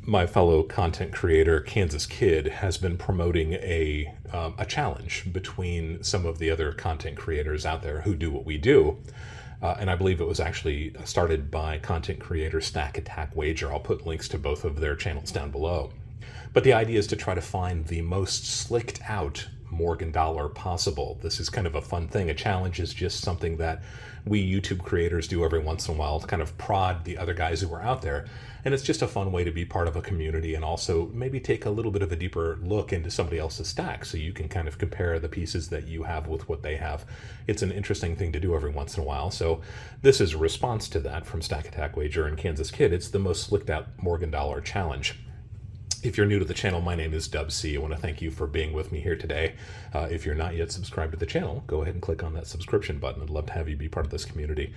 my fellow content creator, Kansas Kid, has been promoting a challenge between some of the other content creators out there who do what we do. And I believe it was actually started by content creator Stack Attack Wager. I'll put links to both of their channels down below. But the idea is to try to find the most slicked out Morgan dollar possible. This is kind of a fun thing. A challenge is just something that we YouTube creators do every once in a while to kind of prod the other guys who are out there. And it's just a fun way to be part of a community and also maybe take a little bit of a deeper look into somebody else's stack so you can kind of compare the pieces that you have with what they have. It's an interesting thing to do every once in a while. So this is a response to that from Stack Attack Wager and Kansas Kid. It's the most slicked out Morgan dollar challenge. If you're new to the channel, my name is Dub C. I want to thank you for being with me here today. If you're not yet subscribed to the channel, go ahead and click on that subscription button. I'd love to have you be part of this community.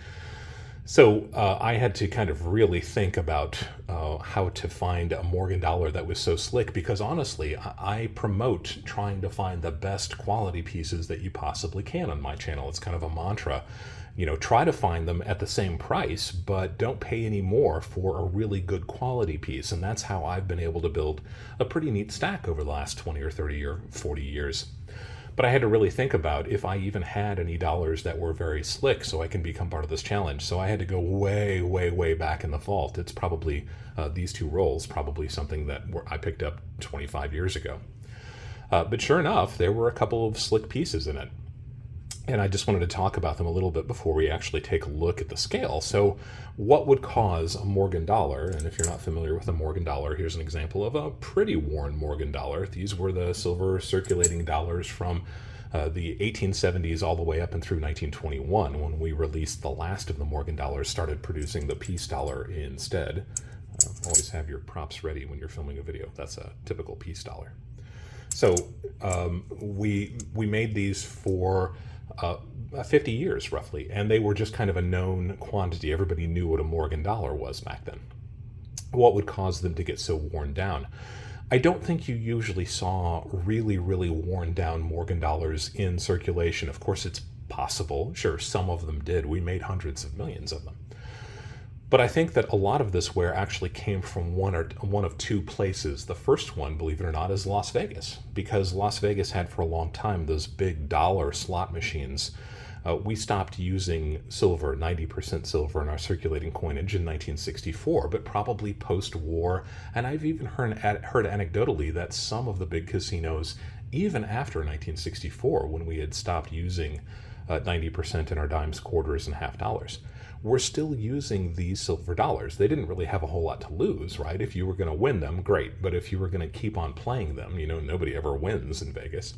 So I had to kind of really think about how to find a Morgan dollar that was so slick, because honestly, I promote trying to find the best quality pieces that you possibly can on my channel. It's kind of a mantra. You know, try to find them at the same price, but don't pay any more for a really good quality piece. And that's how I've been able to build a pretty neat stack over the last 20 or 30 or 40 years. But I had to really think about if I even had any dollars that were very slick so I can become part of this challenge. So I had to go way, way, way back in the vault. It's probably these two rolls, probably something that I picked up 25 years ago. But sure enough, there were a couple of slick pieces in it. And I just wanted to talk about them a little bit before we actually take a look at the scale. So what would cause a Morgan dollar? And if you're not familiar with a Morgan dollar, here's an example of a pretty worn Morgan dollar. These were the silver circulating dollars from the 1870s all the way up and through 1921, when we released the last of the Morgan dollars, started producing the peace dollar instead. Always have your props ready when you're filming a video. That's a typical peace dollar. So we made these for 50 years roughly, and they were just kind of a known quantity. Everybody knew what a Morgan dollar was back then. What would cause them to get so worn down? I don't think you usually saw really, really worn down Morgan dollars in circulation. Of course, it's possible. Sure, some of them did. We made hundreds of millions of them. But I think that a lot of this wear actually came from one of two places. The first one, believe it or not, is Las Vegas, because Las Vegas had for a long time those big dollar slot machines. We stopped using silver, 90% silver in our circulating coinage in 1964, but probably post-war. And I've even heard anecdotally that some of the big casinos, even after 1964, when we had stopped using 90% in our dimes, quarters, and half dollars, we're still using these silver dollars. They didn't really have a whole lot to lose, right? If you were going to win them, great. But if you were going to keep on playing them, you know, nobody ever wins in Vegas,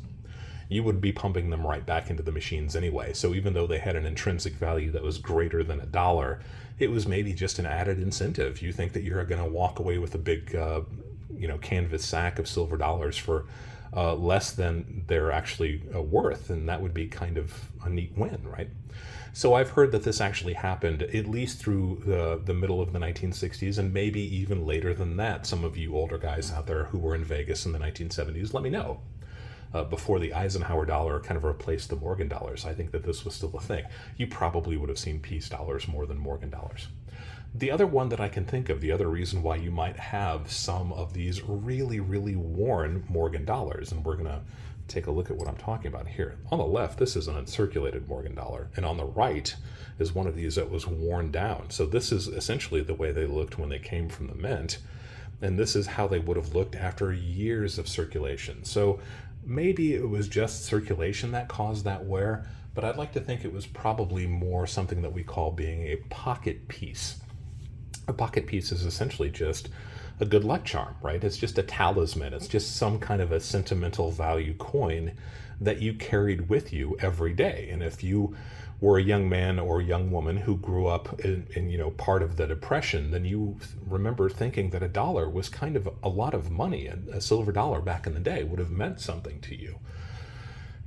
you would be pumping them right back into the machines anyway. So even though they had an intrinsic value that was greater than a dollar, it was maybe just an added incentive. You think that you're going to walk away with a big, canvas sack of silver dollars for less than they're actually worth, and that would be kind of a neat win, right? So I've heard that this actually happened at least through the middle of the 1960s, and maybe even later than that. Some of you older guys out there who were in Vegas in the 1970s, let me know. Before the Eisenhower dollar kind of replaced the Morgan dollars, I think that this was still a thing. You probably would have seen peace dollars more than Morgan dollars. The other one that I can think of, the other reason why you might have some of these really, really worn Morgan dollars, and we're going to take a look at what I'm talking about here. On the left, this is an uncirculated Morgan dollar, and on the right is one of these that was worn down. So this is essentially the way they looked when they came from the mint, and this is how they would have looked after years of circulation. So maybe it was just circulation that caused that wear, but I'd like to think it was probably more something that we call being a pocket piece. A pocket piece is essentially just a good luck charm, right? It's just a talisman. It's just some kind of a sentimental value coin that you carried with you every day. And if you were a young man or a young woman who grew up in part of the Depression, then you remember thinking that a dollar was kind of a lot of money. A silver dollar back in the day would have meant something to you.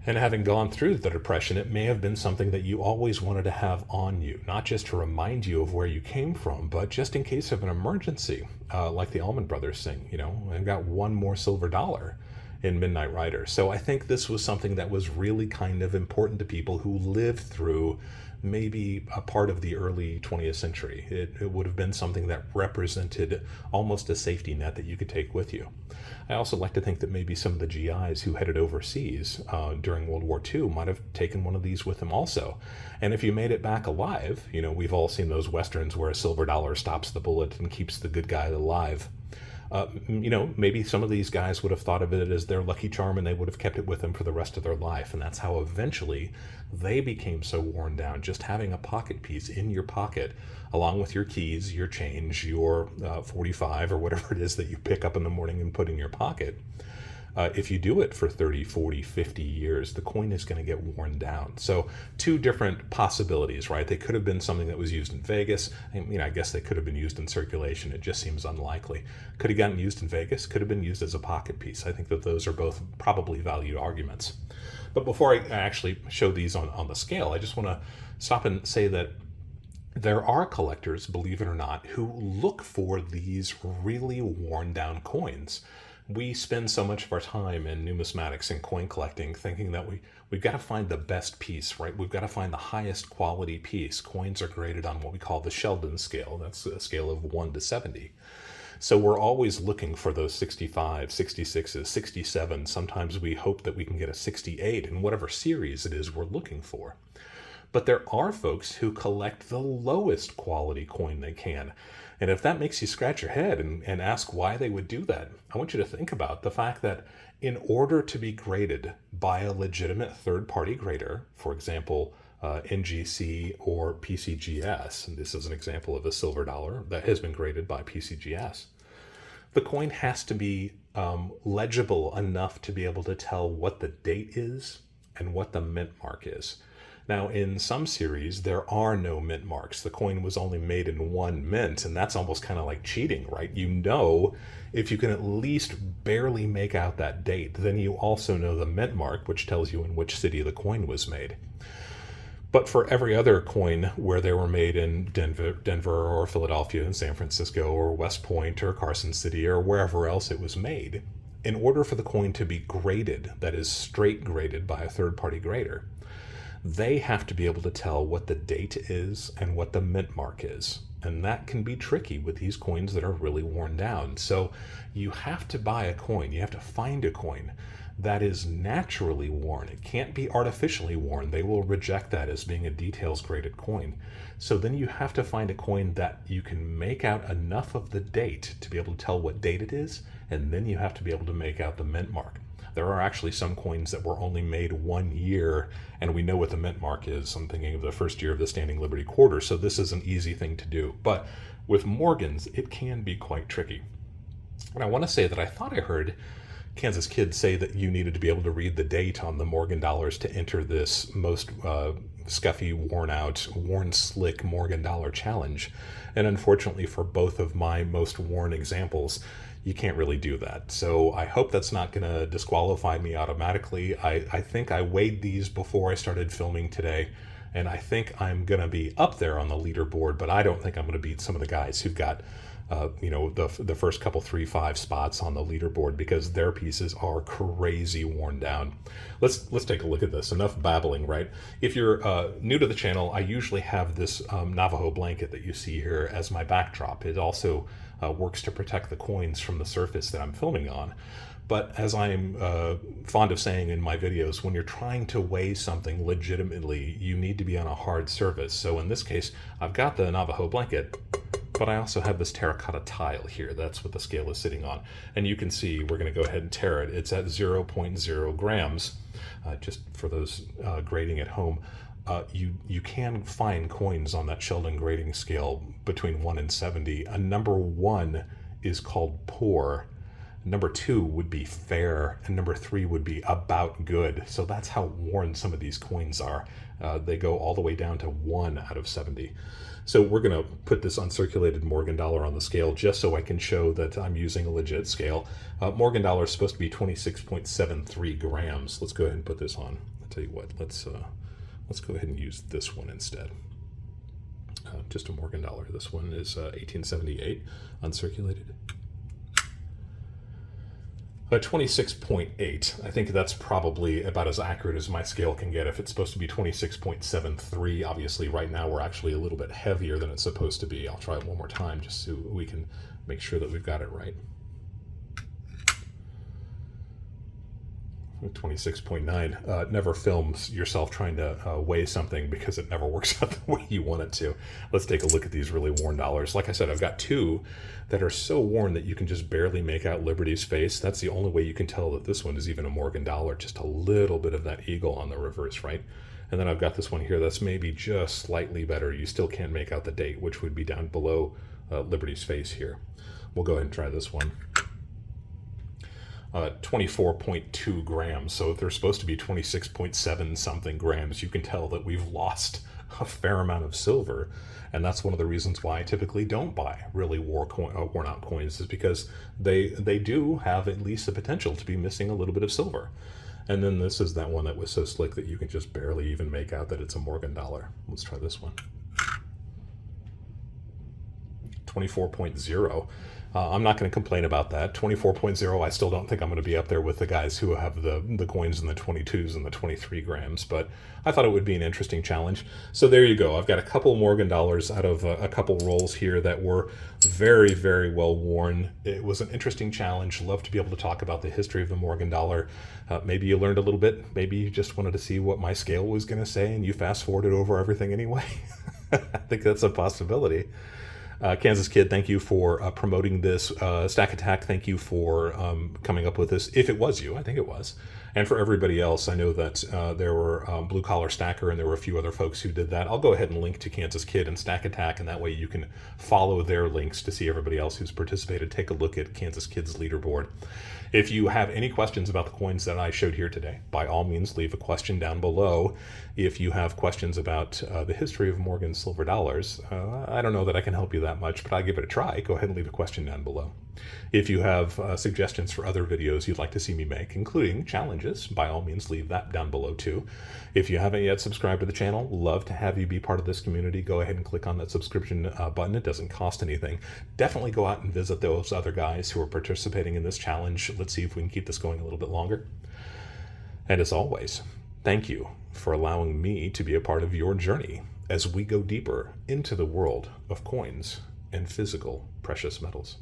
And having gone through the Depression, it may have been something that you always wanted to have on you, not just to remind you of where you came from, but just in case of an emergency, like the Allman Brothers sing, I've got one more silver dollar. in Midnight Rider. So I think this was something that was really kind of important to people who lived through maybe a part of the early 20th century. It would have been something that represented almost a safety net that you could take with you. I also like to think that maybe some of the GIs who headed overseas during World War II might have taken one of these with them also. And if you made it back alive, you know, we've all seen those Westerns where a silver dollar stops the bullet and keeps the good guy alive. You know, maybe some of these guys would have thought of it as their lucky charm and they would have kept it with them for the rest of their life. And that's how eventually they became so worn down. Just having a pocket piece in your pocket, along with your keys, your change, your 45 or whatever it is that you pick up in the morning and put in your pocket. If you do it for 30, 40, 50 years, the coin is going to get worn down. So two different possibilities, right? They could have been something that was used in Vegas. I mean, I guess they could have been used in circulation. It just seems unlikely. Could have gotten used in Vegas, could have been used as a pocket piece. I think that those are both probably valued arguments. But before I actually show these on the scale, I just want to stop and say that there are collectors, believe it or not, who look for these really worn down coins. We spend so much of our time in numismatics and coin collecting thinking that we've got to find the best piece, right? We've got to find the highest quality piece. Coins are graded on what we call the Sheldon scale. That's a scale of 1 to 70. So we're always looking for those 65, 66s, 67. Sometimes we hope that we can get a 68 in whatever series it is we're looking for. But there are folks who collect the lowest quality coin they can. And if that makes you scratch your head and ask why they would do that, I want you to think about the fact that in order to be graded by a legitimate third-party grader, for example, NGC or PCGS, and this is an example of a silver dollar that has been graded by PCGS, the coin has to be legible enough to be able to tell what the date is and what the mint mark is. Now, in some series, there are no mint marks. The coin was only made in one mint, and that's almost kind of like cheating, right? You know, if you can at least barely make out that date, then you also know the mint mark, which tells you in which city the coin was made. But for every other coin where they were made in Denver or Philadelphia and San Francisco or West Point or Carson City or wherever else it was made, in order for the coin to be graded, that is straight graded by a third-party grader, they have to be able to tell what the date is and what the mint mark is. And that can be tricky with these coins that are really worn down. So you have to buy a coin, you have to find a coin that is naturally worn. It can't be artificially worn. They will reject that as being a details graded coin. So then you have to find a coin that you can make out enough of the date to be able to tell what date it is, and then you have to be able to make out the mint mark. There are actually some coins that were only made 1 year, and we know what the mint mark is. I'm thinking of the first year of the Standing Liberty Quarter, so this is an easy thing to do. But with Morgans, it can be quite tricky. And I want to say that I thought I heard Kansas Kid say that you needed to be able to read the date on the Morgan dollars to enter this most scuffy, worn out, worn slick Morgan dollar challenge. And unfortunately for both of my most worn examples, you can't really do that. So I hope that's not going to disqualify me automatically. I think I weighed these before I started filming today, and I think I'm going to be up there on the leaderboard, but I don't think I'm going to beat some of the guys who've got the first couple 3-5 spots on the leaderboard, because their pieces are crazy worn down. Let's take a look at this. Enough babbling, right? If you're new to the channel, I usually have this Navajo blanket that you see here as my backdrop. It also works to protect the coins from the surface that I'm filming on. But as I'm fond of saying in my videos, when you're trying to weigh something legitimately, you need to be on a hard surface. So in this case, I've got the Navajo blanket, but I also have this terracotta tile here. That's what the scale is sitting on. And you can see, we're going to go ahead and tare it. It's at 0.0 grams. Just for those grading at home, you can find coins on that Sheldon grading scale between 1 and 70. A number 1 is called poor. Number 2 would be fair, and number 3 would be about good. So that's how worn some of these coins are. They go all the way down to 1 out of 70. So we're going to put this uncirculated Morgan dollar on the scale just so I can show that I'm using a legit scale. Morgan dollar is supposed to be 26.73 grams. Let's go ahead and put this on. I'll tell you what, let's go ahead and use this one instead. Just a Morgan dollar. This one is 1878 uncirculated. 26.8. I think that's probably about as accurate as my scale can get. If it's supposed to be 26.73, obviously right now we're actually a little bit heavier than it's supposed to be. I'll try it one more time just so we can make sure that we've got it right. 26.9. Never film yourself trying to weigh something because it never works out the way you want it to. Let's take a look at these really worn dollars. Like I said, I've got two that are so worn that you can just barely make out Liberty's face. That's the only way you can tell that this one is even a Morgan dollar, just a little bit of that eagle on the reverse, right? And then I've got this one here that's maybe just slightly better. You still can't make out the date, which would be down below Liberty's face here. We'll go ahead and try this one. 24.2 grams. So if they're supposed to be 26.7 something grams, you can tell that we've lost a fair amount of silver. And that's one of the reasons why I typically don't buy really worn out coins, is because they do have at least the potential to be missing a little bit of silver. And then this is that one that was so slick that you can just barely even make out that it's a Morgan dollar. Let's try this one. 24.0. I'm not going to complain about that. 24.0, I still don't think I'm going to be up there with the guys who have the coins in the 22s and the 23 grams, but I thought it would be an interesting challenge. So there you go. I've got a couple Morgan dollars out of a couple rolls here that were very, very well worn. It was an interesting challenge. Love to be able to talk about the history of the Morgan dollar. Maybe you learned a little bit. Maybe you just wanted to see what my scale was going to say and you fast forwarded over everything anyway. I think that's a possibility. Kansas Kid, thank you for promoting this. Stack Attack, thank you for coming up with this. If it was you, I think it was. And for everybody else, I know that there were Blue Collar Stacker and there were a few other folks who did that. I'll go ahead and link to Kansas Kid and Stack Attack, and that way you can follow their links to see everybody else who's participated. Take a look at Kansas Kid's leaderboard. If you have any questions about the coins that I showed here today, by all means, leave a question down below. If you have questions about the history of Morgan silver dollars, I don't know that I can help you that much, but I'll give it a try. Go ahead and leave a question down below. If you have suggestions for other videos you'd like to see me make, including challenges, by all means, leave that down below too. If you haven't yet subscribed to the channel, love to have you be part of this community. Go ahead and click on that subscription button. It doesn't cost anything. Definitely go out and visit those other guys who are participating in this challenge. Let's see if we can keep this going a little bit longer. And as always, thank you for allowing me to be a part of your journey as we go deeper into the world of coins and physical precious metals.